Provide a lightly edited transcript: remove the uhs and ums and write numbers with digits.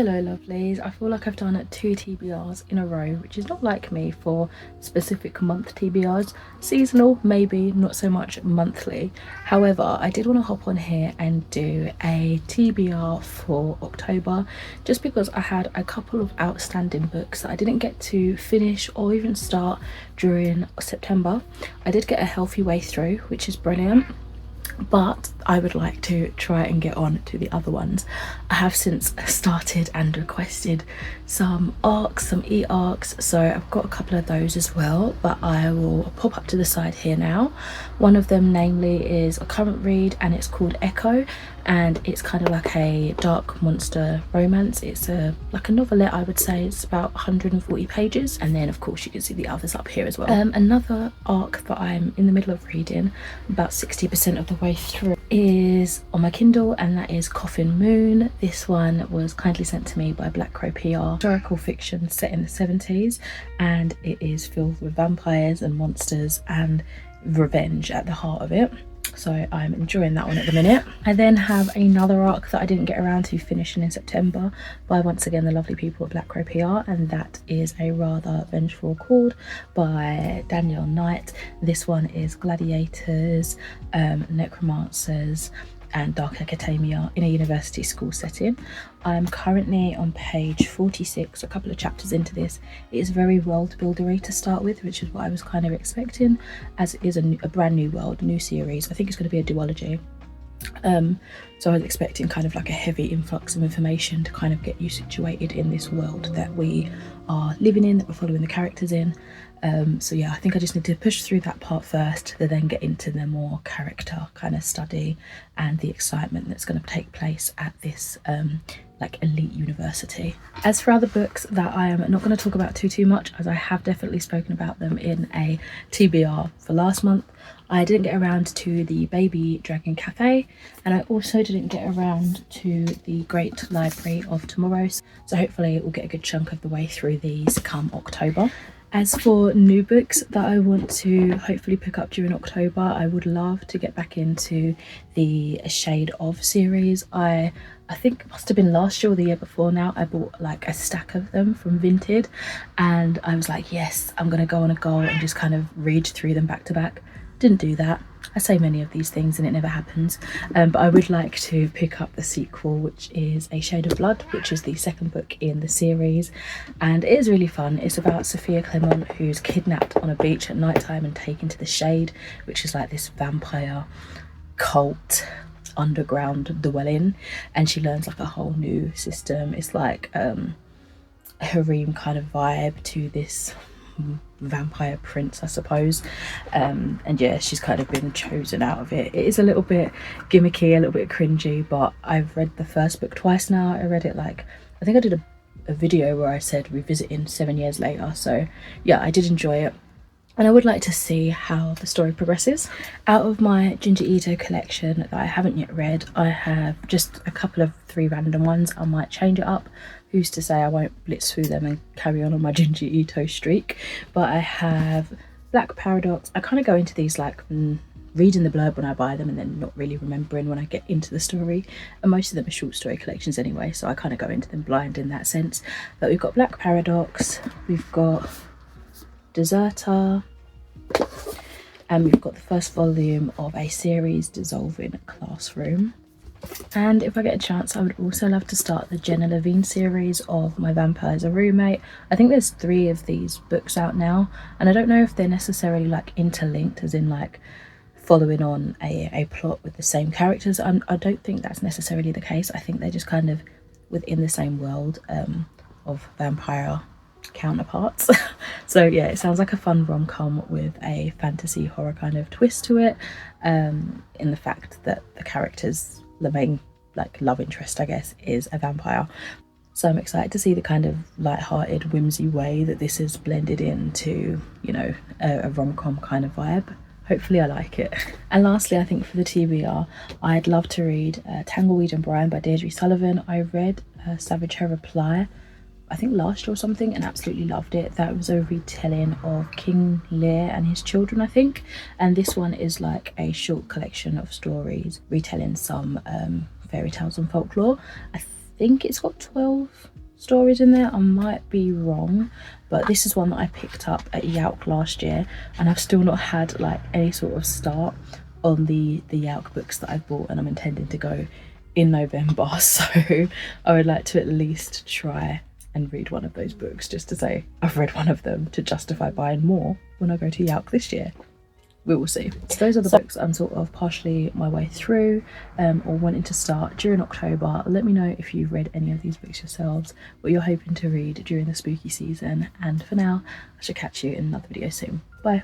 Hello lovelies, I feel like I've done 2 TBRs in a row, which is not like me for specific month TBRs. Seasonal, maybe, not so much monthly. However, I did want to hop on here and do a TBR for October, just because I had a couple of outstanding books that I didn't get to finish or even start during September. I did get a healthy way through, which is brilliant, but I would like to try and get on to the other ones. I have since started and requested some arcs, some e-arcs, so I've got a couple of those as well, but I will pop up to the side here now. One of them namely is a current read and it's called Echo, and it's kind of like a dark monster romance. It's like a novelette, I would say. It's about 140 pages, and then of course you can see the others up here as well. Another arc that I'm in the middle of reading, about 60% of the way through, is on my Kindle, and that is Coffin Moon. This one was kindly sent to me by Black Crow PR. Historical fiction set in the 70s, and it is filled with vampires and monsters and revenge at the heart of it. So I'm enjoying that one at the minute. I then have another arc that I didn't get around to finishing in September by once again the lovely people at Black Crow PR, and that is A Rather Vengeful Accord by Danielle Knight. This one is gladiators, necromancers and dark academia in a university school setting. I'm currently on page 46, a couple of chapters into this. It is very world buildery to start with, which is what I was kind of expecting, as it is a brand new world, new series. I think it's going to be a duology. So I was expecting kind of like a heavy influx of information to kind of get you situated in this world that we are living in, that we're following the characters in. So yeah, I think I just need to push through that part first to then get into the more character kind of study and the excitement that's going to take place at this like elite university. As for other books that I am not going to talk about too much, as I have definitely spoken about them in a TBR for last month, I didn't get around to the Baby Dragon Cafe, and I also didn't get around to the Great Library of Tomorrow, so hopefully we'll get a good chunk of the way through these come October. As for new books that I want to hopefully pick up during October, I would love to get back into the Shade Of series. I think it must have been last year or the year before now, I bought like a stack of them from Vinted, and I was like, yes, I'm gonna go on a goal and just kind of read through them back to back. Didn't do that. I say many of these things and it never happens, but I would like to pick up the sequel, which is A Shade of Blood, which is the second book in the series, and it is really fun. It's about Sophia Clement, who's kidnapped on a beach at night time and taken to the Shade, which is like this vampire cult underground dwelling, and she learns like a whole new system. It's like a harem kind of vibe to this vampire prince, I suppose, and yeah, she's kind of been chosen out of it. It is a little bit gimmicky, a little bit cringy, but I've read the first book twice now. I read it like, I think I did a video where I said revisiting 7 years later, so yeah, I did enjoy it. And I would like to see how the story progresses. Out of my Ginger Ito collection that I haven't yet read, I have just a couple of 3 random ones. I might change it up. Who's to say I won't blitz through them and carry on my Ginger Ito streak. But I have Black Paradox. I kind of go into these like reading the blurb when I buy them and then not really remembering when I get into the story. And most of them are short story collections anyway, so I kind of go into them blind in that sense. But we've got Black Paradox, we've got Deserter, and we've got the first volume of a series, Dissolving Classroom. And if I get a chance, I would also love to start the Jenna Levine series of My Vampire as a Roommate. I think there's 3 of these books out now, and I don't know if they're necessarily like interlinked, as in like following on a plot with the same characters. I don't think that's necessarily the case. I think they're just kind of within the same world of vampire counterparts. So yeah, it sounds like a fun rom-com with a fantasy horror kind of twist to it, in the fact that the characters, the main like love interest I guess, is a vampire. So I'm excited to see the kind of light-hearted whimsy way that this is blended into, you know, a rom-com kind of vibe. Hopefully I like it. And lastly, I think for the TBR, I'd love to read Tangleweed and Brian by Deirdre Sullivan. I read Savage Her Reply, I think last year or something, and absolutely loved it. That was a retelling of King Lear and his children, I think, and this one is like a short collection of stories retelling some fairy tales and folklore. I think it's got 12 stories in there. I might be wrong, but this is one that I picked up at Yauk last year, and I've still not had like any sort of start on the Yauk books that I've bought, and I'm intending to go in November, so I would like to at least try and read one of those books just to say I've read one of them, to justify buying more when I go to Yauk this year. We will see. So those are the books I'm sort of partially my way through, or wanting to start during October. Let me know if you've read any of these books yourselves, what you're hoping to read during the spooky season, and for now I shall catch you in another video soon. Bye.